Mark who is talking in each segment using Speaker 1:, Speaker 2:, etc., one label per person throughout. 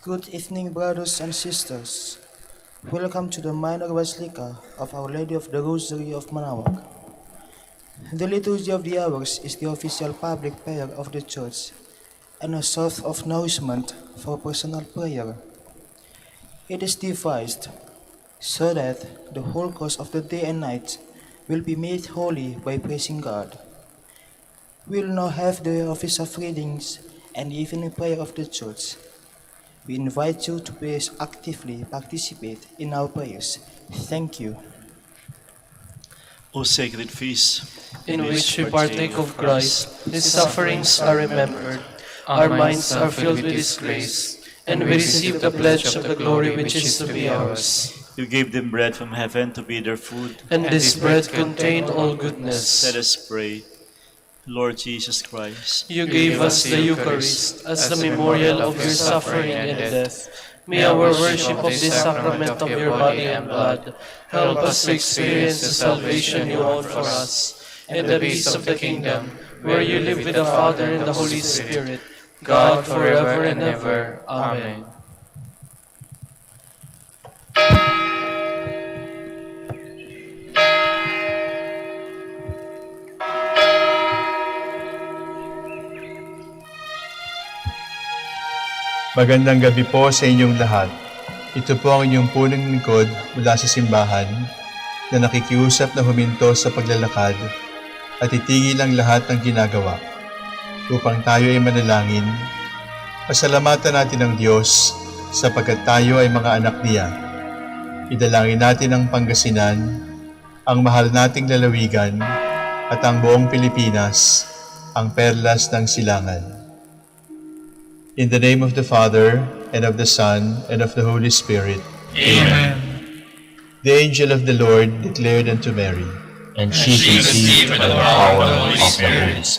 Speaker 1: Good evening, brothers and sisters. Welcome to the Minor Basilica of Our Lady of the Rosary of Manaoag. The Liturgy of the Hours is the official public prayer of the Church and a source of nourishment for personal prayer. It is devised so that the whole course of the day and night will be made holy by praising God. We will now have the office of readings and the evening prayer of the Church. We invite you to please actively participate in our prayers. Thank you.
Speaker 2: O sacred feast,
Speaker 3: in which we partake of Christ, His sufferings are remembered, our minds are filled with His grace, and we receive the pledge of the glory which is to be ours.
Speaker 2: You gave them bread from heaven to be their food,
Speaker 3: And this bread contained all goodness.
Speaker 2: Let us pray. Lord Jesus Christ,
Speaker 3: You gave us the Eucharist as the memorial of your suffering and death. May our worship of this sacrament of your body and blood help us to experience the salvation you won for us, and the peace of the kingdom, where you live with the Father and the Holy Spirit, God forever and ever. Amen.
Speaker 4: Magandang gabi po sa inyong lahat. Ito po ang inyong punong lingkod mula sa simbahan na nakikiusap na huminto sa paglalakad at itigil ang lahat ng ginagawa upang tayo ay manalangin. Pasalamatan natin ang Diyos sapagkat tayo ay mga anak niya. Idalangin natin ang Pangasinan, ang mahal nating lalawigan at ang buong Pilipinas, ang perlas ng silangan. In the name of the Father, and of the Son, and of the Holy Spirit.
Speaker 5: Amen.
Speaker 4: The angel of the Lord declared unto Mary,
Speaker 5: And she conceived by the power of the Holy Spirit.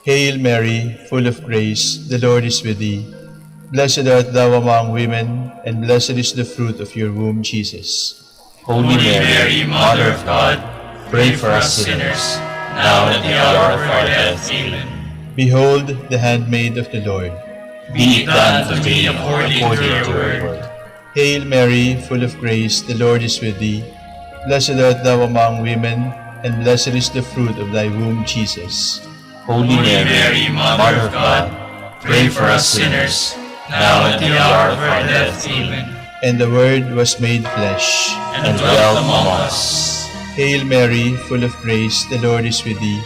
Speaker 4: Hail Mary, full of grace, the Lord is with thee. Blessed art thou among women, and blessed is the fruit of your womb, Jesus.
Speaker 5: Holy Mary, Mother of God, pray for us sinners, now and at the hour of our death. Amen.
Speaker 4: Behold the handmaid of the Lord.
Speaker 5: Be it done to me according to your word.
Speaker 4: Hail Mary, full of grace, the Lord is with thee. Blessed art thou among women, and blessed is the fruit of thy womb, Jesus.
Speaker 5: Holy Mary, Mother of God, pray for us sinners, now and at the hour of our death. Amen.
Speaker 4: And the Word was made flesh,
Speaker 5: And dwelt among us.
Speaker 4: Hail Mary, full of grace, the Lord is with thee.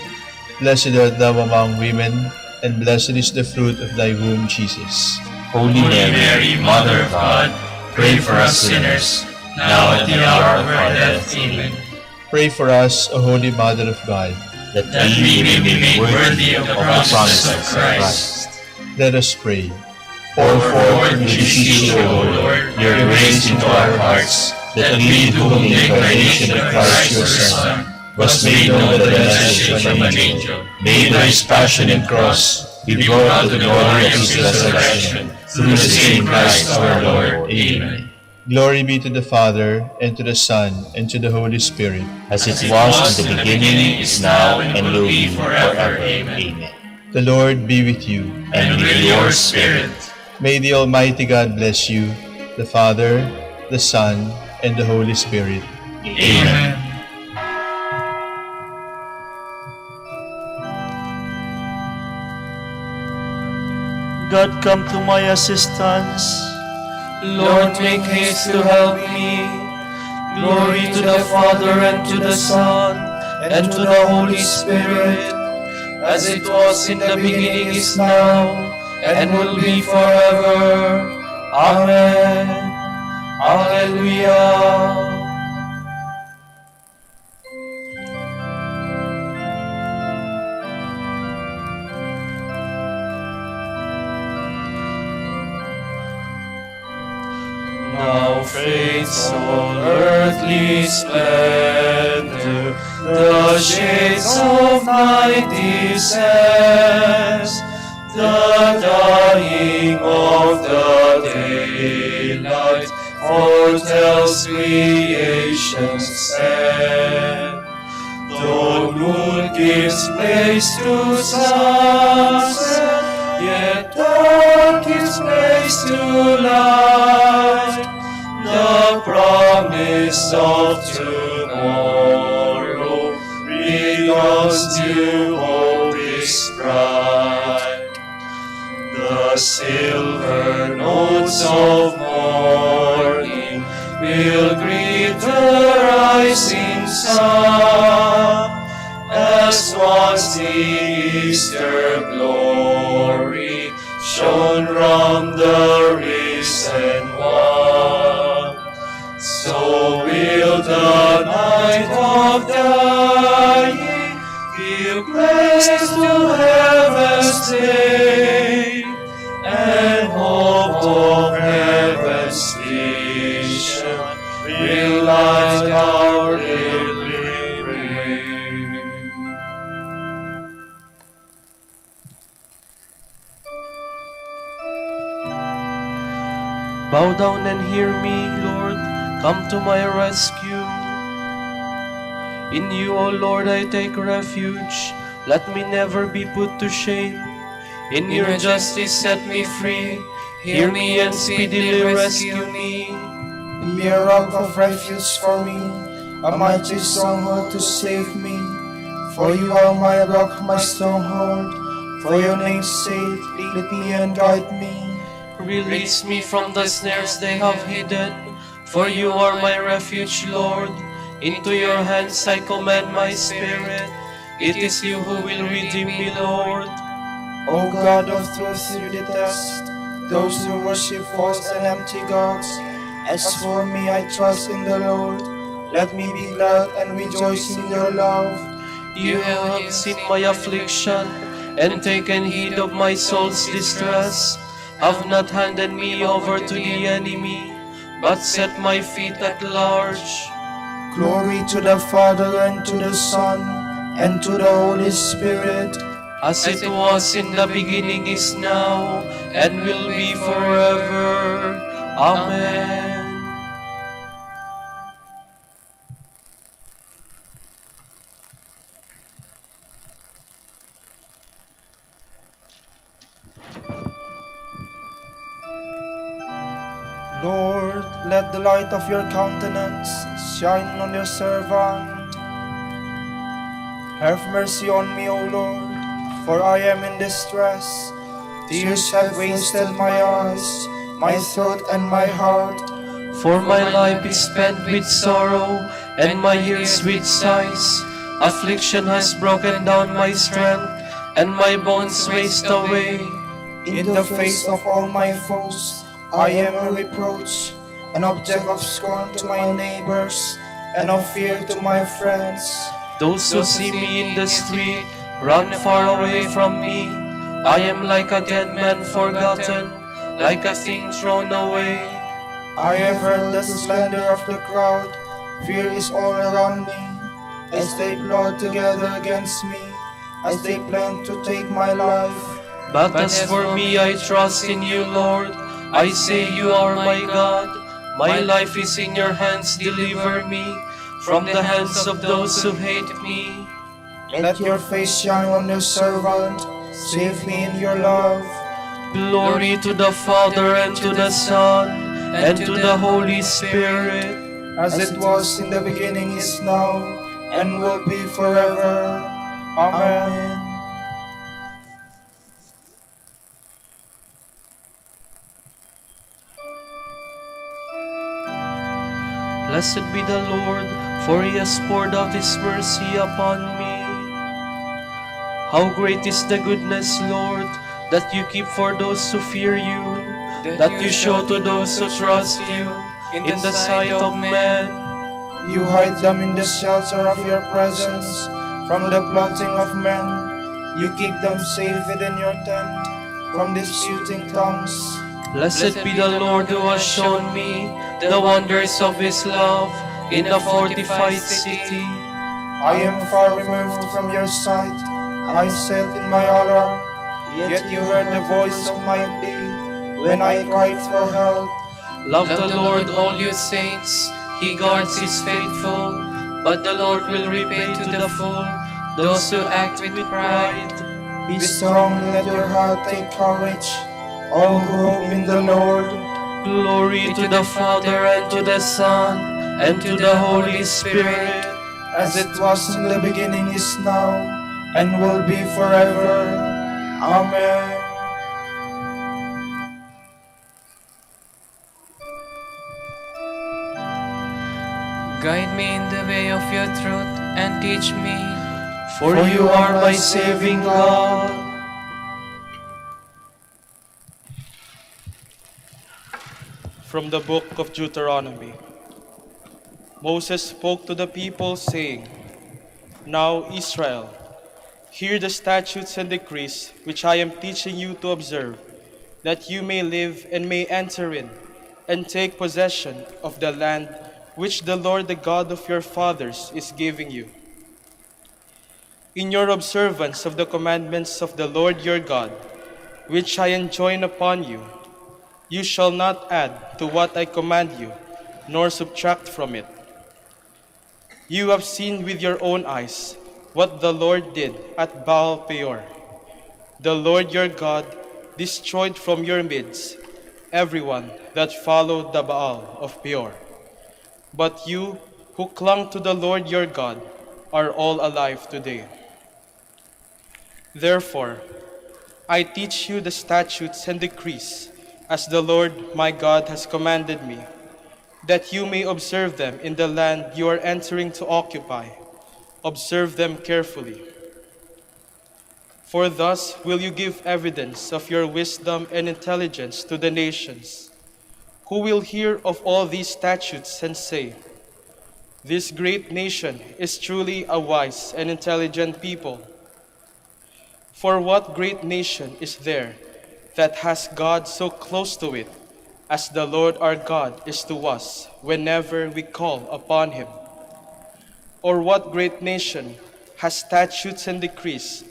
Speaker 4: Blessed art thou among women, and blessed is the fruit of thy womb, Jesus.
Speaker 5: Holy Mary, Mother of God, pray for us sinners, now and at the hour of our death. Amen.
Speaker 4: Pray for us, O Holy Mother of God.
Speaker 5: That we may be made worthy of the promises of Christ.
Speaker 4: Let us pray.
Speaker 5: Pour forth, we beseech you, O Lord, your grace into our hearts, that we, to whom the incarnation of Christ your Son was made known by the message from an angel, made by his passion and cross, be brought to the glory of his resurrection, through the same Christ our Lord. Amen.
Speaker 4: Glory be to the Father, and to the Son, and to the Holy Spirit.
Speaker 5: As it was in the beginning, is now, and will be forever. Amen.
Speaker 4: The Lord be with you.
Speaker 5: And with your spirit.
Speaker 4: May the Almighty God bless you, the Father, the Son, and the Holy Spirit.
Speaker 5: Amen.
Speaker 2: God, come to my assistance.
Speaker 3: Lord, make haste to help me. Glory to the Father, and to the Son, and to the Holy Spirit, as it was in the beginning, is now, and will be forever. Amen. Alleluia. Now faith's all earthly splendor, the shades of night descends, the dying of the daylight foretells creation's end. The moon gives place to sunset, yet dark gives place to light. the silver notes of morning will greet the rising sun, as once the Easter glory shone round the risen one. So will the night of dying give grace to heaven's day, and hope of heaven's vision will light our pilgrimage. Bow down and hear me, Lord, come to my rescue. In you, O Lord, I take refuge. Let me never be put to shame. In your justice set me free. Hear me and speedily rescue me.
Speaker 1: Be a rock of refuge for me, a mighty stronghold to save me. For you are my rock, my stronghold. For your name's sake, lead me and guide me.
Speaker 3: Release me from the snares they have hidden, for you are my refuge, Lord. Into your hands I commend my spirit. It is you who will redeem me, Lord.
Speaker 1: O God of truth, you detest those who worship false and empty gods. As for me, I trust in the Lord. Let me be glad and rejoice in your love.
Speaker 3: You have seen my affliction and taken heed of my soul's distress. Have not handed me over to the enemy, but set my feet at large.
Speaker 1: Glory to the Father and to the Son and to the Holy Spirit,
Speaker 3: as it was in the beginning, is now, and will be forever. Amen.
Speaker 1: Lord, let the light of your countenance shine on your servant. Have mercy on me, O Lord, for I am in distress. Tears have wasted my eyes, my throat and my heart.
Speaker 3: For my life is spent with sorrow, and my years with sighs. Affliction has broken down my strength, and my bones waste away.
Speaker 1: In the face of all my foes, I am a reproach, an object of scorn to my neighbors, and of fear to my friends.
Speaker 3: Those who see me in the street run far away from me. I am like a dead man forgotten, like a thing thrown away.
Speaker 1: I have heard the slander of the crowd. Fear is all around me, as they plot together against me, as they plan to take my life.
Speaker 3: But as for me, I trust in you, Lord. I say you are my God. My life is in your hands. Deliver me from the hands of those who hate me.
Speaker 1: Let your face shine on your servant. Save me in your love.
Speaker 3: Glory to the Father and to the Son and to the Holy Spirit.
Speaker 1: As it was in the beginning, is now, and will be forever. Amen.
Speaker 3: Blessed be the Lord, for he has poured out his mercy upon me. How great is the goodness, Lord, that you keep for those who fear you, that you show to those who trust you in the sight of men.
Speaker 1: You hide them in the shelter of your presence, from the plotting of men. You keep them safe within your tent, from disputing tongues.
Speaker 3: Blessed be the Lord who has shown me the wonders of his love in a fortified city.
Speaker 1: I am far removed from your sight. I sat in my alarm, yet you heard the voice of my plea when I cried for help.
Speaker 3: Love the Lord, all you saints. He guards his faithful, but the Lord will repay to the full those who act with pride.
Speaker 1: Be strong, let your heart take courage, all who hope in the Lord.
Speaker 3: Glory to the Father and to the Son and to the Holy Spirit,
Speaker 1: as it was in the beginning, is now, and will be forever. Amen.
Speaker 6: Guide me in the way of your truth and teach me.
Speaker 3: For you are my saving God.
Speaker 7: From the book of Deuteronomy. Moses spoke to the people, saying, Now, Israel, hear the statutes and decrees which I am teaching you to observe, that you may live and may enter in, and take possession of the land which the Lord, the God of your fathers, is giving you. In your observance of the commandments of the Lord your God, which I enjoin upon you, you shall not add to what I command you, nor subtract from it. You have seen with your own eyes what the Lord did at Baal Peor. The Lord your God destroyed from your midst everyone that followed the Baal of Peor. But you who clung to the Lord your God are all alive today. Therefore, I teach you the statutes and decrees as the Lord my God has commanded me, that you may observe them in the land you are entering to occupy. Observe them carefully. For thus will you give evidence of your wisdom and intelligence to the nations, who will hear of all these statutes and say, This great nation is truly a wise and intelligent people. For what great nation is there that has God so close to it as the Lord our God is to us whenever we call upon him? Or what great nation has statutes and decrees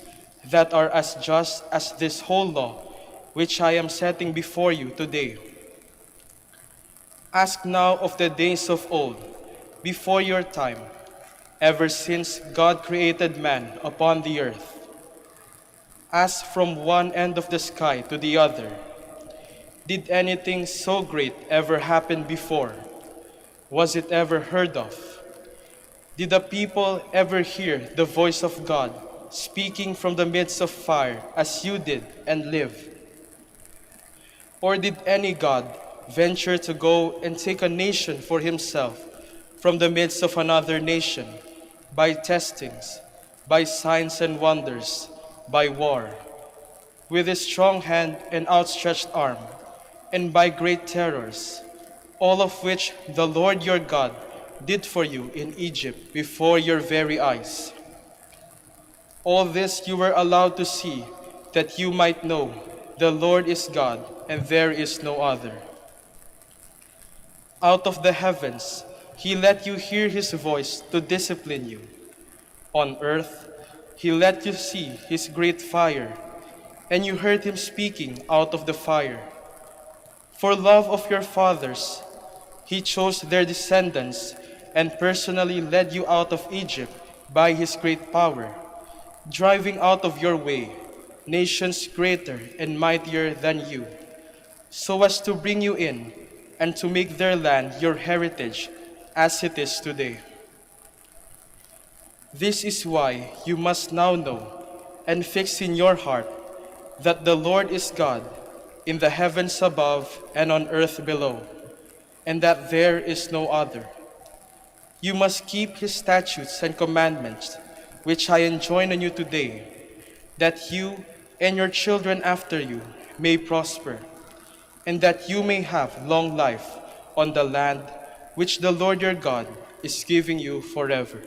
Speaker 7: that are as just as this whole law which I am setting before you today? Ask now of the days of old, before your time, ever since God created man upon the earth. Ask from one end of the sky to the other, did anything so great ever happen before? Was it ever heard of? Did the people ever hear the voice of God speaking from the midst of fire as you did and live? Or did any God venture to go and take a nation for himself from the midst of another nation, by testings, by signs and wonders, by war, with his strong hand and outstretched arm, and by great terrors, all of which the Lord your God did for you in Egypt before your very eyes? All this you were allowed to see, that you might know the Lord is God, and there is no other. Out of the heavens he let you hear his voice to discipline you. On earth he let you see his great fire, and you heard him speaking out of the fire. For love of your fathers, he chose their descendants and personally led you out of Egypt by his great power, driving out of your way nations greater and mightier than you, so as to bring you in and to make their land your heritage as it is today. This is why you must now know and fix in your heart that the Lord is God in the heavens above and on earth below, and that there is no other. You must keep his statutes and commandments, which I enjoin on you today, that you and your children after you may prosper, and that you may have long life on the land which the Lord your God is giving you forever.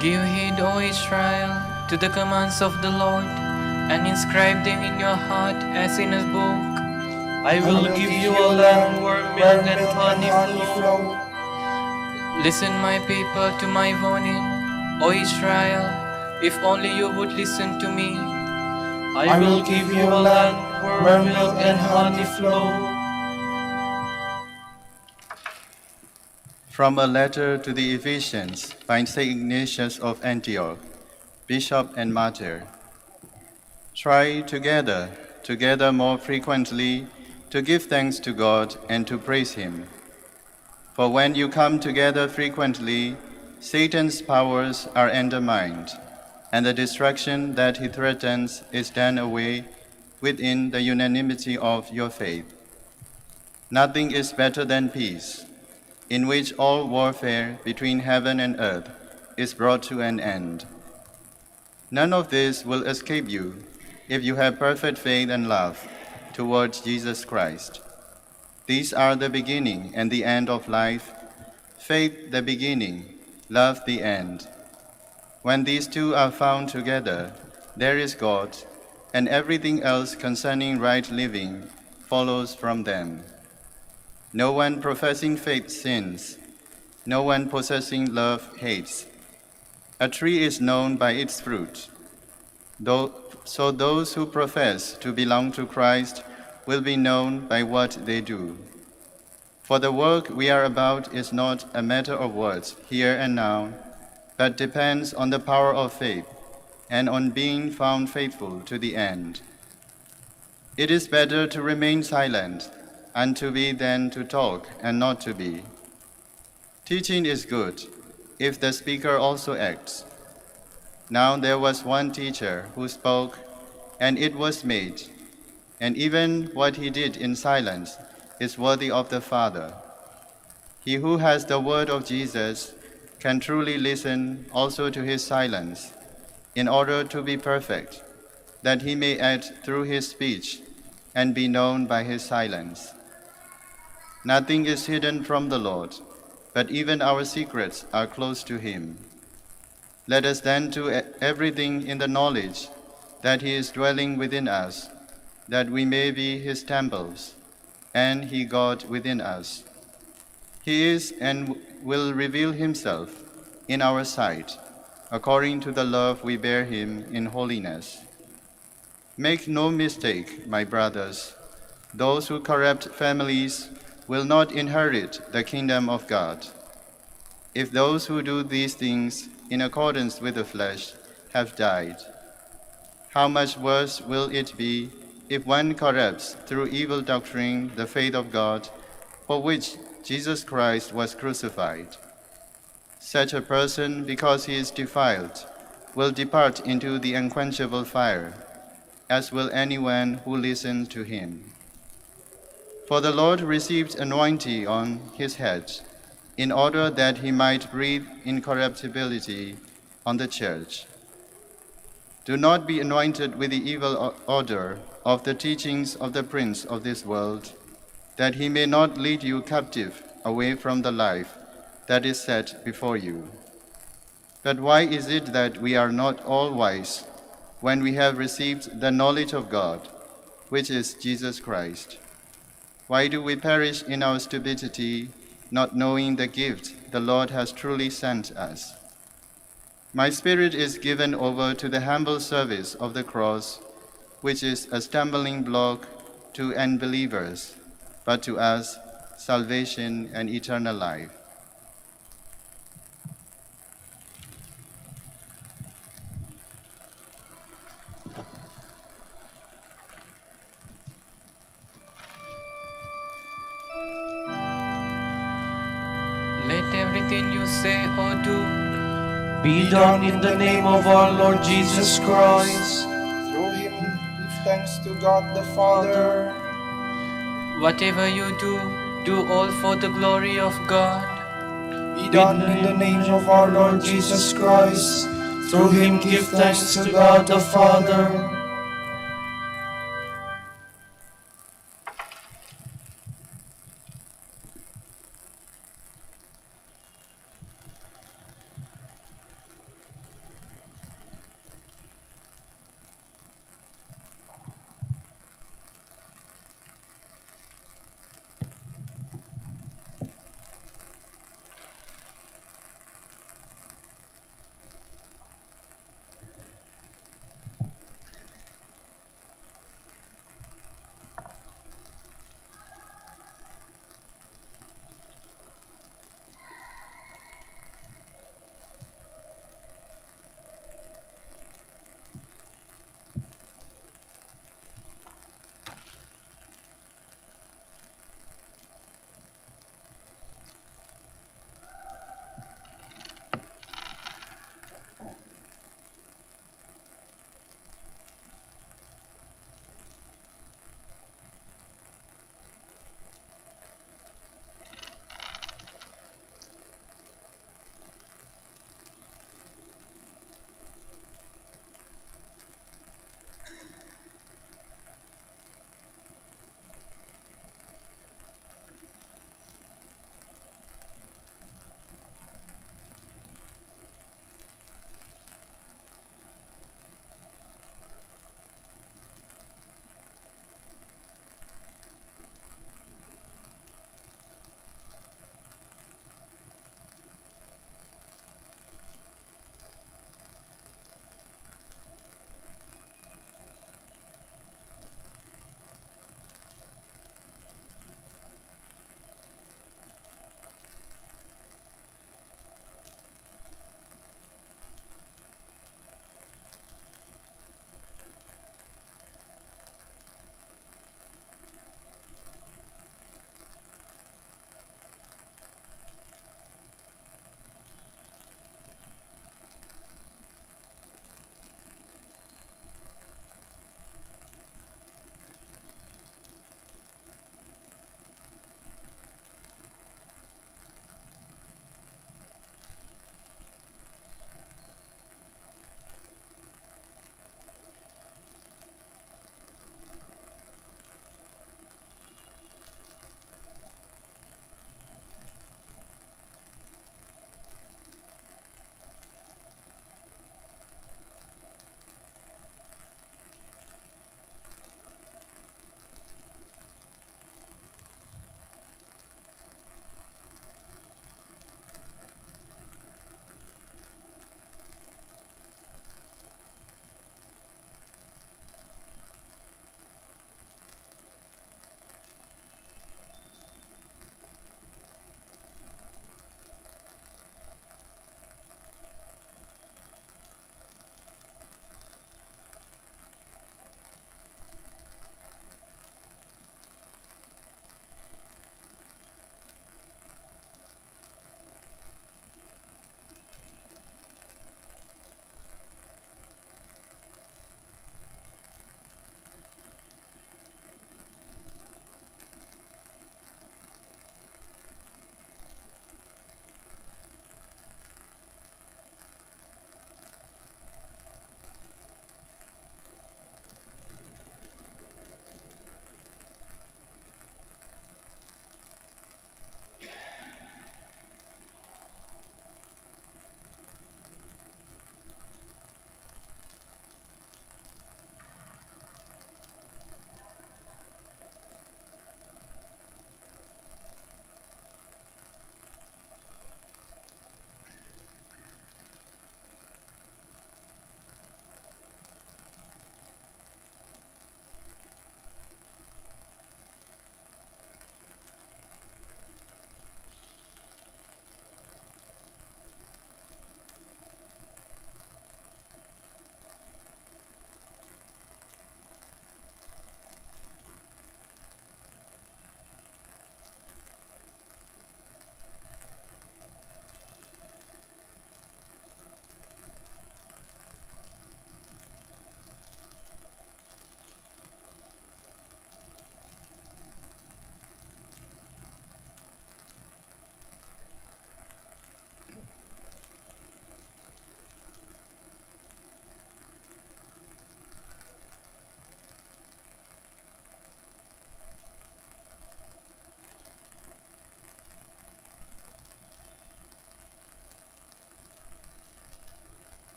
Speaker 6: Give heed, O Israel, to the commands of the Lord, and inscribe them in your heart as in a book.
Speaker 3: I will give you a land where milk and honey flow.
Speaker 6: Listen, my people, to my warning, O Israel, if only you would listen to me.
Speaker 3: I will give you a land where milk and honey flow.
Speaker 8: From a letter to the Ephesians by St. Ignatius of Antioch, Bishop and Martyr. Try together more frequently, to give thanks to God and to praise Him. For when you come together frequently, Satan's powers are undermined, and the destruction that he threatens is done away within the unanimity of your faith. Nothing is better than peace, in which all warfare between heaven and earth is brought to an end. None of this will escape you if you have perfect faith and love towards Jesus Christ. These are the beginning and the end of life, faith the beginning, love the end. When these two are found together, there is God, and everything else concerning right living follows from them. No one professing faith sins. No one possessing love hates. A tree is known by its fruit. So those who profess to belong to Christ will be known by what they do. For the work we are about is not a matter of words here and now, but depends on the power of faith and on being found faithful to the end. It is better to remain silent and to be than to talk and not to be. Teaching is good, if the speaker also acts. Now there was one teacher who spoke, and it was made, and even what he did in silence is worthy of the Father. He who has the word of Jesus can truly listen also to his silence, in order to be perfect, that he may act through his speech and be known by his silence. Nothing is hidden from the Lord, but even our secrets are close to him. Let us then do everything in the knowledge that he is dwelling within us, that we may be his temples, and he God within us. He is and will reveal himself in our sight, according to the love we bear him in holiness. Make no mistake, my brothers, those who corrupt families will not inherit the kingdom of God. If those who do these things in accordance with the flesh have died, how much worse will it be if one corrupts through evil doctrine the faith of God, for which Jesus Christ was crucified? Such a person, because he is defiled, will depart into the unquenchable fire, as will anyone who listens to him. For the Lord received anointing on his head, in order that he might breathe incorruptibility on the church. Do not be anointed with the evil odor of the teachings of the prince of this world, that he may not lead you captive away from the life that is set before you. But why is it that we are not all wise when we have received the knowledge of God, which is Jesus Christ? Why do we perish in our stupidity, not knowing the gift the Lord has truly sent us? My spirit is given over to the humble service of the cross, which is a stumbling block to unbelievers, but to us, salvation and eternal life.
Speaker 6: Let everything you say or do
Speaker 3: Be done in the name of our Lord Jesus Christ.
Speaker 1: Through him, give thanks to God the Father.
Speaker 6: whatever you do all for the glory of God.
Speaker 1: Be done in the name of our Lord Jesus Christ. Through him, give thanks to God the Father.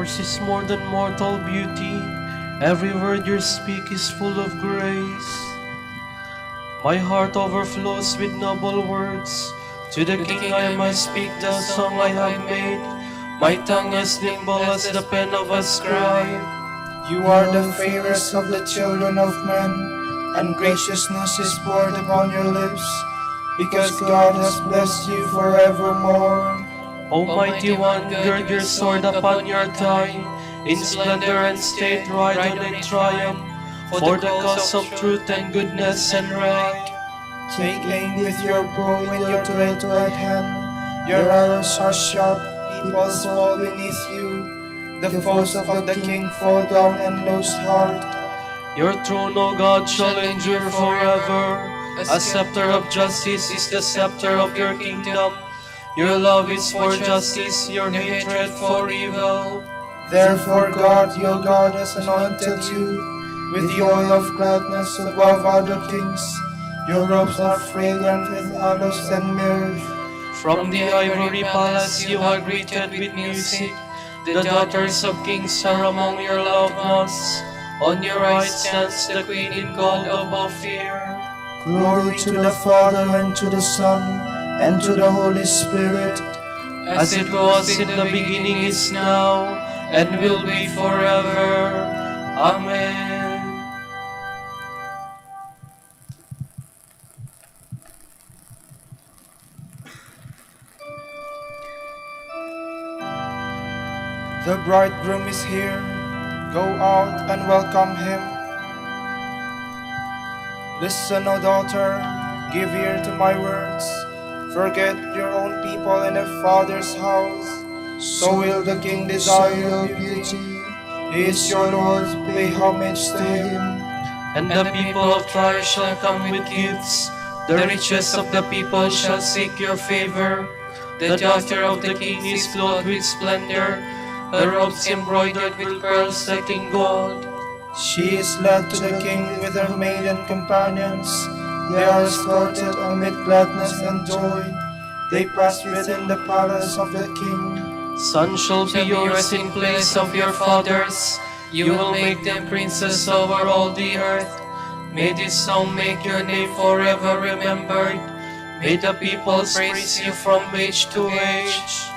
Speaker 3: Yours is more than mortal beauty. Every word you speak is full of grace. My heart overflows with noble words. To the King I must speak the song I have made. My tongue is nimble as the pen of a scribe.
Speaker 1: You are the fairest of the children of men, and graciousness is poured upon your lips, because God has blessed you forevermore.
Speaker 3: O mighty one, gird your sword upon your thigh. In splendor and state ride on in triumph, for the cause of truth and goodness and right.
Speaker 1: Take aim with your bow in your right hand. Your arrows are sharp, peoples fall beneath you. The foes of the king fall down and lose heart.
Speaker 3: Your throne, O God, shall endure forever. A scepter of justice is the scepter of your kingdom. Your love is for justice, your hatred for evil.
Speaker 1: Therefore God, your God, has anointed you with the oil of gladness above other kings. Your robes are fragrant with aloes and myrrh.
Speaker 3: From the ivory palace you are greeted with music. The daughters of kings are among your loved ones. On your right stands the queen in gold of Ophir.
Speaker 1: Glory to the Father, and to the Son, and to the Holy Spirit,
Speaker 3: as it was in the beginning, is now, and will be forever. Amen.
Speaker 1: The bridegroom is here. Go out and welcome him. Listen, O daughter, give ear to my words. Forget your own people and their father's house. So will the king desire your beauty. He is your Lord, pay homage to him.
Speaker 3: And the people of Tyre shall come with gifts. The riches of the people shall seek your favor. The daughter of the king is clothed with splendor. Her robes embroidered with pearls set in gold.
Speaker 1: She is led to the king with her maiden companions. They are escorted amid gladness and joy. They pass within the palace of the king.
Speaker 3: Son shall be yours in place of your fathers. You will make them princes over all the earth. May this song make your name forever remembered. May the peoples praise you from age to age.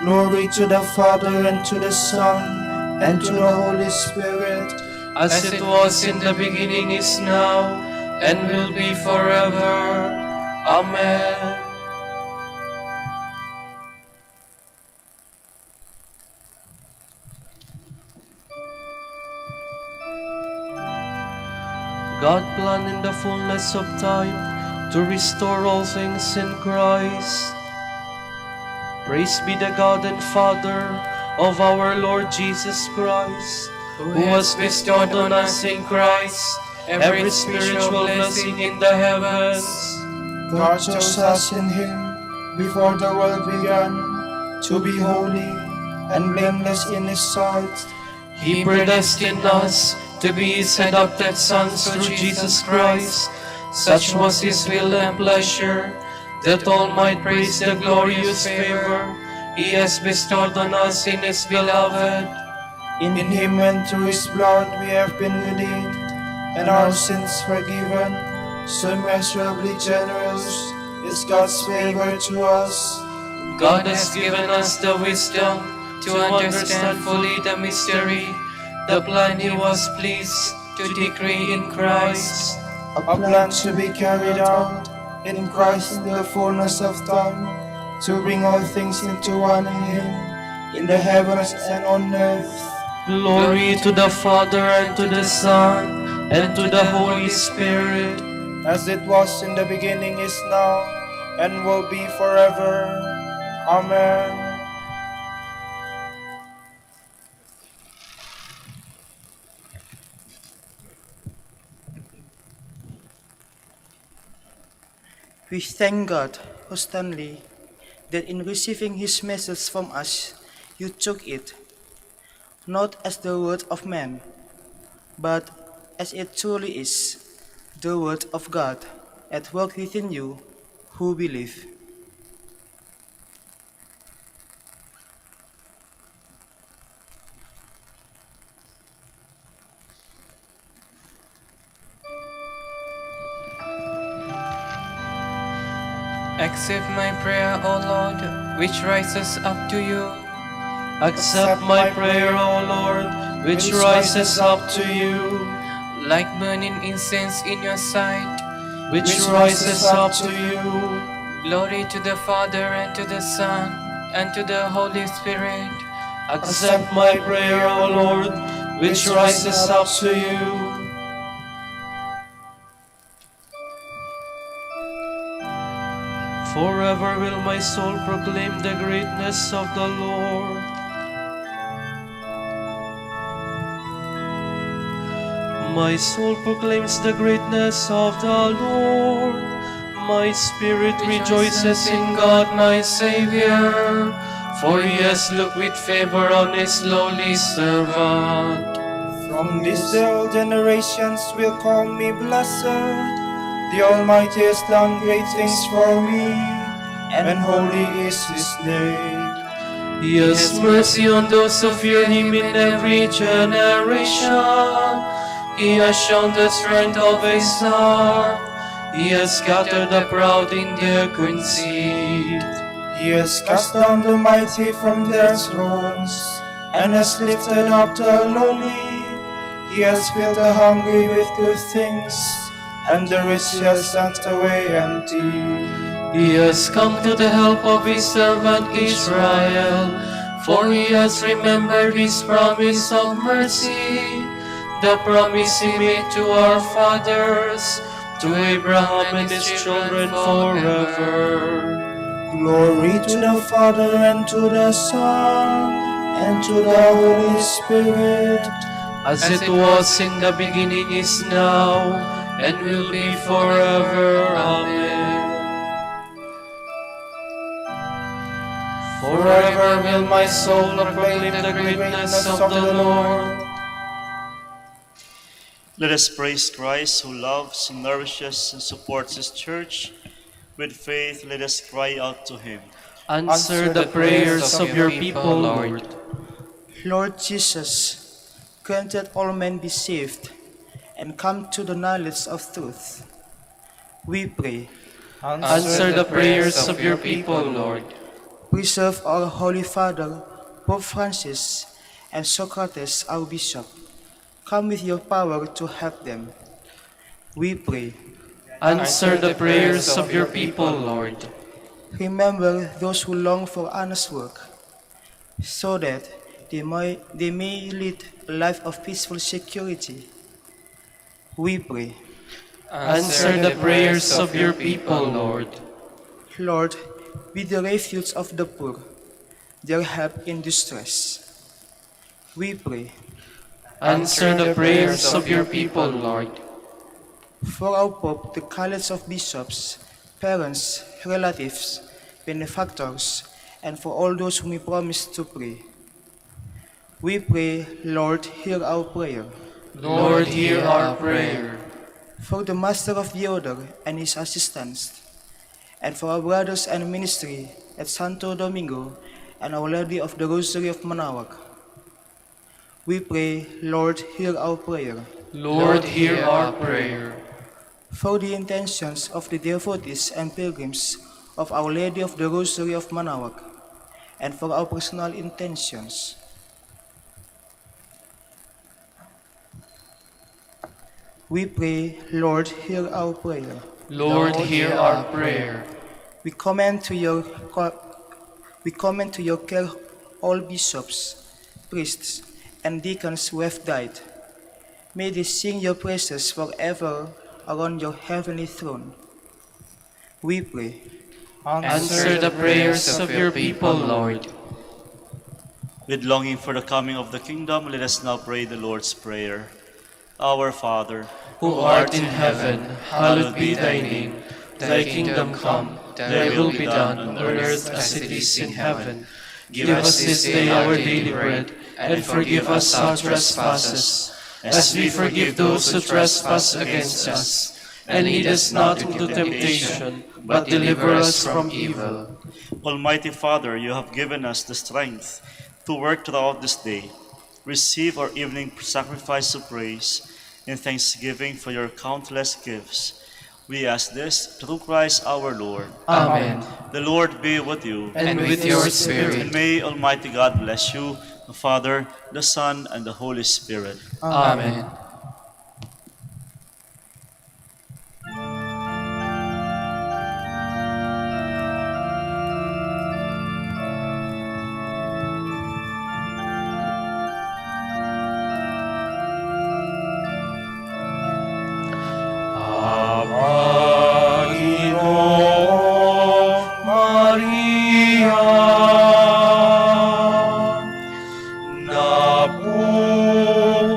Speaker 1: Glory to the Father, and to the Son, and to the Holy Spirit,
Speaker 3: as it was in the beginning, is now, and will be forever. Amen. God planned in the fullness of time to restore all things in Christ. Praise be the God and Father of our Lord Jesus Christ, who has bestowed on us in Christ every spiritual blessing in the heavens.
Speaker 1: God chose us in him before the world began to be holy and blameless in his sight.
Speaker 3: He predestined us to be his adopted sons through Jesus Christ. Such was his will and pleasure, that all might praise the glorious favor he has bestowed on us in his beloved.
Speaker 1: In him and through his blood we have been redeemed, and our sins forgiven. So immeasurably generous is God's favor to us.
Speaker 3: God has given us the wisdom to understand fully the mystery, the plan he was pleased to decree in Christ.
Speaker 1: A plan to be carried out in Christ in the fullness of time, to bring all things into one in him, in the heavens and on earth.
Speaker 3: Glory to the Father, and to the Son, and to the Holy Spirit,
Speaker 1: as it was in the beginning, is now, and will be forever. Amen. We thank God, constantly, that in receiving his message from us, you took it, not as the word of man, but as it truly is, the word of God at work within you who believe.
Speaker 6: Accept my prayer, O Lord, which rises up to you.
Speaker 3: Accept my prayer, O Lord, which rises up to you,
Speaker 6: Like burning incense in your sight.
Speaker 3: which rises up to you.
Speaker 6: Glory to the Father, and to the Son, and to the Holy Spirit.
Speaker 3: Accept my prayer, O Lord, which rises up to you. Forever will my soul proclaim the greatness of the Lord. My soul proclaims the greatness of the Lord. My spirit rejoices in God my Savior, for he has looked with favor on his lowly servant.
Speaker 9: From this day all generations will call me blessed. The Almighty has done great things for me, and holy is his name.
Speaker 3: He has mercy on those who fear him in every generation. He has shown the strength of his arm. He has scattered the proud in their conceit.
Speaker 9: He has cast down the mighty from their thrones, and has lifted up the lowly. He has filled the hungry with good things, and the rich he has sent away empty.
Speaker 3: He has come to the help of his servant Israel, for he has remembered his promise of mercy, the promise he made to our fathers, to Abraham and his children forever.
Speaker 9: Glory to the Father, and to the Son, and to the Holy Spirit,
Speaker 3: As it was in the beginning, is now, and will be forever. Amen. Forever will my soul proclaim the greatness of the Lord.
Speaker 2: Let us praise Christ, who loves, nourishes, and supports his church. With faith, let us cry out to him.
Speaker 3: Answer the prayers of your people, Lord.
Speaker 1: Lord Jesus, grant that all men be saved and come to the knowledge of truth. We pray.
Speaker 3: Answer the prayers of your people, Lord.
Speaker 1: Preserve our Holy Father, Pope Francis, and Socrates, our Bishop. Come with your power to help them. We pray.
Speaker 3: Answer the prayers of your people, Lord.
Speaker 1: Remember those who long for honest work, so that they may lead a life of peaceful security. We pray.
Speaker 3: Answer the prayers of your people, Lord.
Speaker 1: Lord, be the refuge of the poor, their help in distress. We pray.
Speaker 3: Answer the prayers of your people, Lord.
Speaker 1: For our Pope, the college of bishops, parents, relatives, benefactors, and for all those whom we promise to pray. We pray, Lord, hear our prayer.
Speaker 3: Lord, hear our prayer.
Speaker 1: For the Master of the Order and his assistants, and for our brothers and ministry at Santo Domingo and Our Lady of the Rosary of Manaoag. We pray, Lord, hear our prayer.
Speaker 3: Lord, hear our prayer.
Speaker 1: For the intentions of the devotees and pilgrims of Our Lady of the Rosary of Manaoag, and for our personal intentions. We pray, Lord, hear our prayer.
Speaker 3: Lord, hear our prayer.
Speaker 1: We commend to your care all bishops, priests, and deacons who have died. May they sing your praises forever around your heavenly throne. We pray.
Speaker 3: Answer the prayers of your people, Lord.
Speaker 2: With longing for the coming of the kingdom, let us now pray the Lord's Prayer. Our Father,
Speaker 3: Who art in heaven, hallowed be thy name. Thy kingdom come, thy will be done on earth as it is in heaven. Give us this day our daily bread, and forgive us our trespasses, as we forgive those who trespass against us. And lead us not into temptation, but deliver us from evil.
Speaker 2: Almighty Father, you have given us the strength to work throughout this day. Receive our evening sacrifice of praise in thanksgiving for your countless gifts. We ask this through Christ our Lord.
Speaker 6: Amen.
Speaker 2: The Lord be with you.
Speaker 6: And with your
Speaker 2: And
Speaker 6: spirit.
Speaker 2: may Almighty God bless you, the Father, the Son, and the Holy Spirit.
Speaker 6: Amen.
Speaker 9: Panginoong Maria,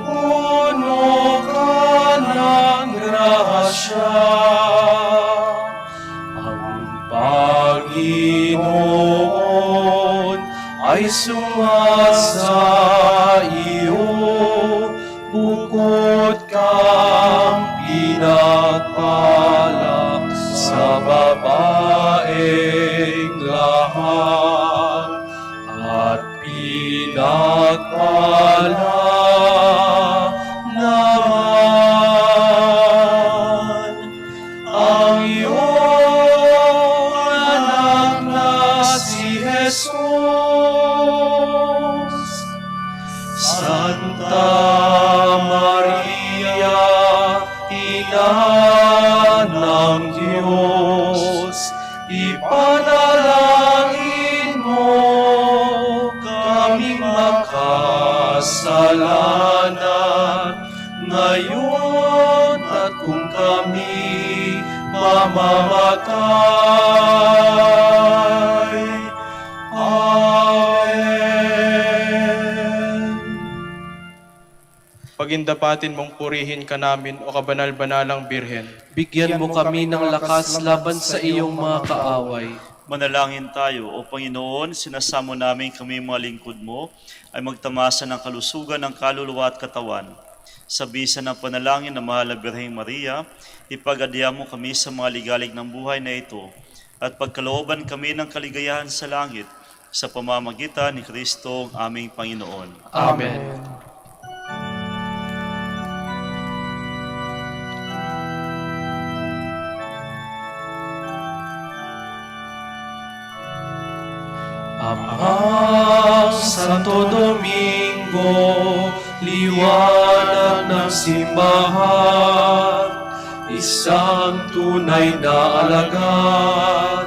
Speaker 9: napupuno ka ng grasya. Ang Panginoon ay sumasa iyo, bukod kang pinagpala sa babaeng lahat, at pinagpala naman ang iyong anak na si Jesus. Santa Maria, Ina ng Diyos, ipanalangin mo kaming makasalanan, ngayon at kung kami mamamatay. Amen.
Speaker 7: Pagindapatin mong purihin ka namin, o kabanal-banalang Birhen.
Speaker 3: Bigyan mo kami ng lakas laban sa iyong mga kaaway.
Speaker 2: Manalangin tayo, O Panginoon, sinasamo namin kami mga lingkod mo ay magtamasa ng kalusugan ng kaluluwa at katawan. Sa bisa ng panalangin ng Mahal na Birheng Maria, ipag-adya mo kami sa mga ligalig ng buhay na ito at pagkalooban kami ng kaligayahan sa langit sa pamamagitan ni Kristo ang aming Panginoon.
Speaker 3: Amen.
Speaker 9: Amang Santo Domingo, liwanag ng simbahan, isang tunay na alagad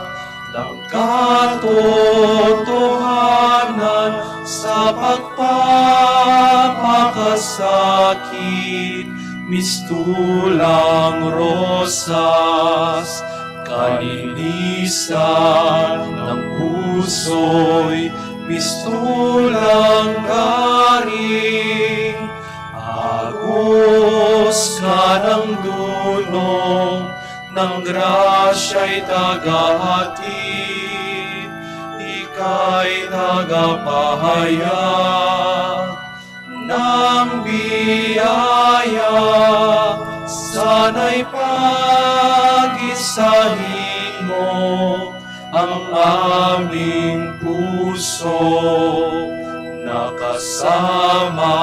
Speaker 9: ng katotohanan sa pagpapakasakit, mistulang rosas, kalinisan ng puso'y mistulang garing, agos ka ng dunong ng grasya'y tagahatid, ika'y tagapahayag ng biyaya, sana'y pagisahin mo ang aming puso, nakasama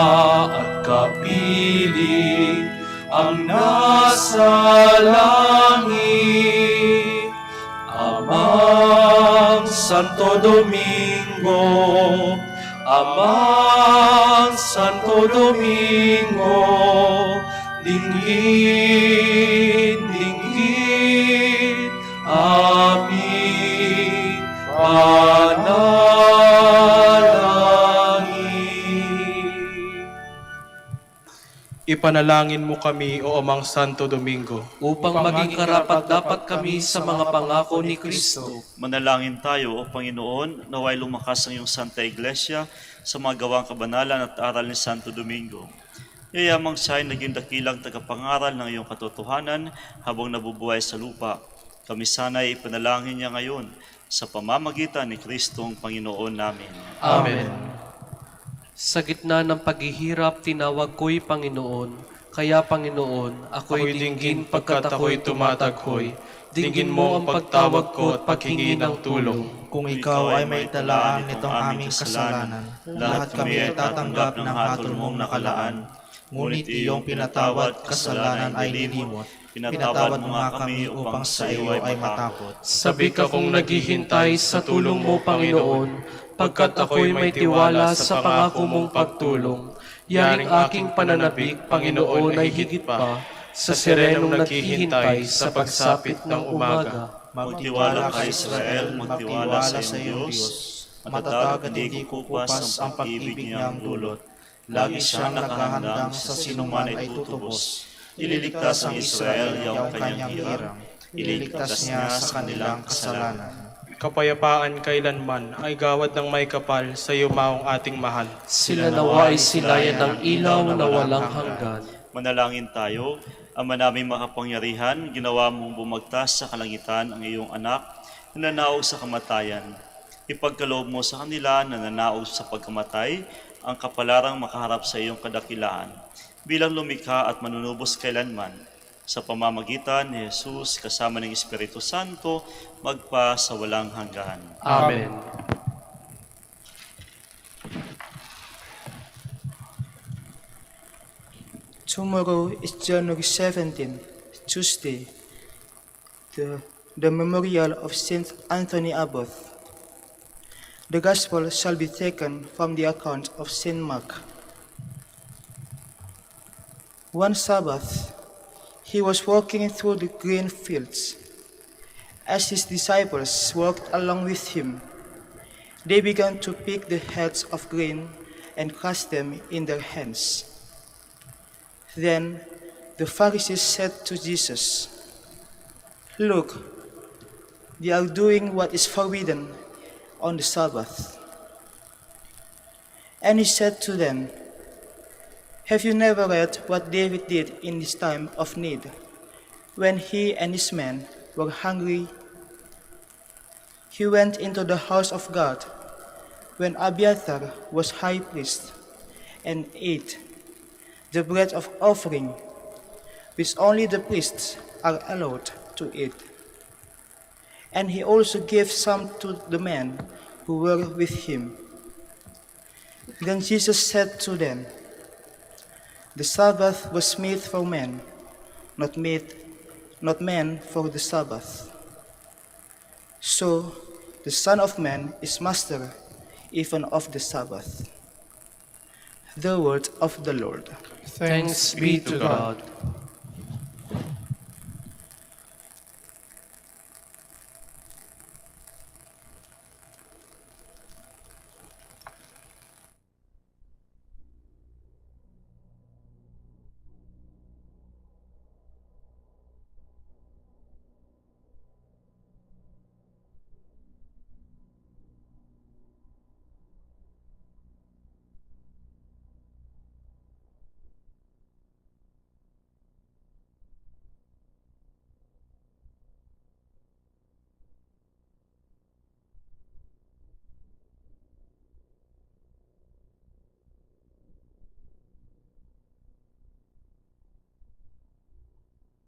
Speaker 9: at kapiling ang nasa langit. Amang Santo Domingo, Amang Santo Domingo, dinggin, dinggin, aming panalangin.
Speaker 7: Ipanalangin mo kami, o Amang Santo Domingo,
Speaker 3: Upang maging karapat-dapat kami sa mga pangako ni Kristo.
Speaker 2: Manalangin tayo, O Panginoon, naway lumakas ang iyong Santa Iglesia sa mga gawang kabanalan at aral ni Santo Domingo. Yayamang siya ay naging dakilang tagapangaral ng iyong katotohanan habang nabubuhay sa lupa. Kami sana ay ipanalangin niya ngayon sa pamamagitan ni Kristong Panginoon namin.
Speaker 3: Amen. Sa gitna ng paghihirap, tinawag ko'y Panginoon. Kaya Panginoon, ako'y dinggin pagkat ako'y tumataghoy. Dinggin mo ang pagtawag ko at paghingi ng tulong.
Speaker 1: Kung ikaw ay may talaan nitong aming kasalanan, lahat kami ay tatanggap ng hatol mong nakalaan. Ngunit iyong pinatawad, kasalanan ay nilimot.
Speaker 2: Pinatawad mo nga kami upang sa iyo ay matakot.
Speaker 3: Sabik akong naghihintay sa tulong mo, Panginoon, pagkat ako'y may tiwala sa pangako mong pagtulong. Yaring aking pananabik, Panginoon, ay higit pa sa serenong naghihintay sa pagsapit ng umaga.
Speaker 2: Magtiwala ka, Israel, magtiwala sa iyong Diyos. Matatag at hindi kukupas ang pag-ibig niyang dulot. Lagi siyang nakahandang sa sinuman ay tutubos. Ililigtas ang Israel yung kanyang hirang. Ililigtas niya sa kanilang kasalanan.
Speaker 7: Kapayapaan kailanman ay gawad ng may kapal sa yumaong ating mahal.
Speaker 3: Sila nawa ay silayan ng ilaw na walang hanggan.
Speaker 2: Manalangin tayo. Ama naming makapangyarihan, ginawa mong bumagtas sa kalangitan ang iyong anak na nananaog sa kamatayan. Ipagkaloob mo sa kanila na nananaog sa pagkamatay ang kapalarang makaharap sa iyong kadakilaan bilang lumikha at manunubos kailanman. Sa pamamagitan ni Jesus kasama ng Espiritu Santo, magpa sa walang hanggan.
Speaker 3: Amen.
Speaker 1: Tomorrow is January 17, Tuesday, the memorial of Saint Anthony Abbot. The Gospel shall be taken from the account of Saint Mark. One Sabbath, he was walking through the green fields. As his disciples walked along with him, they began to pick the heads of grain and crush them in their hands. Then the Pharisees said to Jesus, "Look, they are doing what is forbidden on the Sabbath." And he said to them, "Have you never read what David did in his time of need, when he and his men were hungry? He went into the house of God when Abiathar was high priest and ate the bread of offering, which only the priests are allowed to eat. And he also gave some to the men who were with him." Then Jesus said to them, "The Sabbath was made for men, not men for the Sabbath. So the Son of Man is master even of the Sabbath." The word of the Lord.
Speaker 3: Thanks be to God.